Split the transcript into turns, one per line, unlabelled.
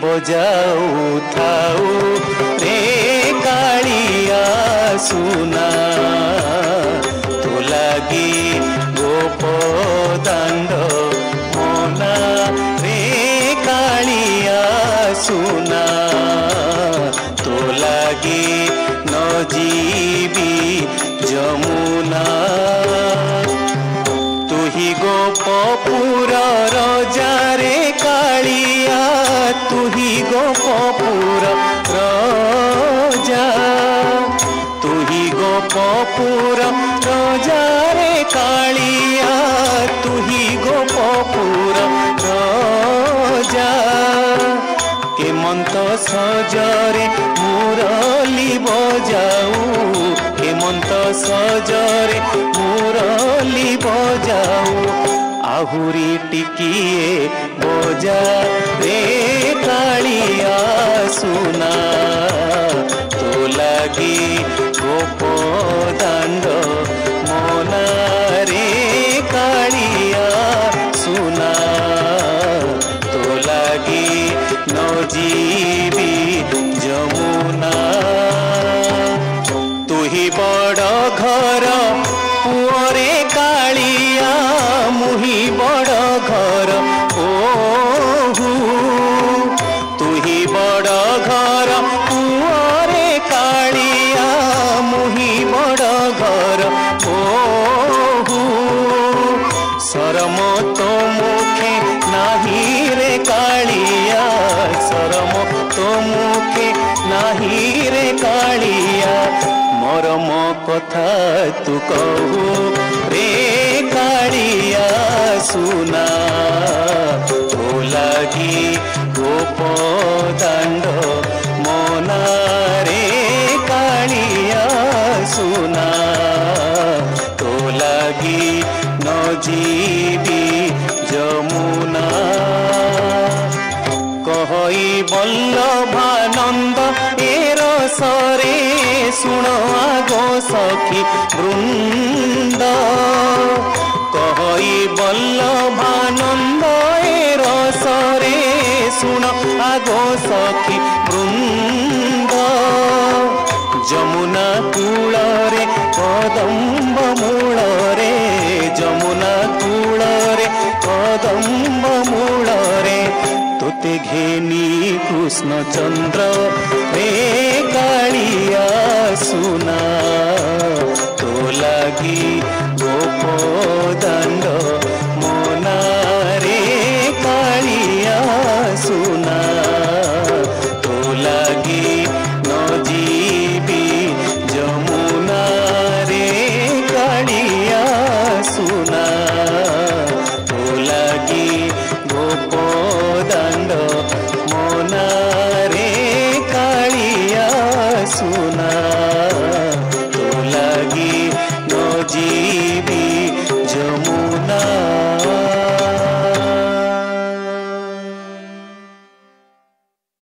बजाऊ थाऊ रे कालिया सुना तो लगी गोप दांड मोना रे कालिया सुना तो लगी न जीवी जमुना तू ही गोपपुर राजा रे कालिया तू ही गोपपुर राजा तू ही गोपपुर राजा रे कालिया तू ही गोपपुर राजा हेमंत सजरे मुरली बजाऊ हेमंत सजरे मुरली बजाऊ आहुरी टिकिए बजा रे कालिया सुना तो लगी गोप दांड मोना रे कालिया सुना तो लगी न जीवी जमुना तू ही बड़ घर पुअरे कालिया मुही बड़ घर ओहू तू ही बड़ घर पुअरे कालिया मुही बड़ घर ओहू शरम तो मुखे नाही रे कालिया शरम तो मुखे नाही रे कालिया मरम कथा तू कहू रे कालिया सुना तो लगी गोप दांड मोना रे कालिया सुना तो लगी न जीवी जमुना कहई बल्लभानंद एर सरे सुण आगो सखी वृंद कहई बल्लभानंद एर सरे सुण आगो सखी वृंद जमुना कूलरे कदम्ब मूलरे जमुना कूलरे कदम्ब मूलरे तोते घेनी कृष्ण चंद्र रे कालिया सुना तो लगी गोप दांड मोना रे कालिया सुना तो लगी न जीवी जमुना रे कालिया सुना तो लगी गोप दांड मोना ସୁନା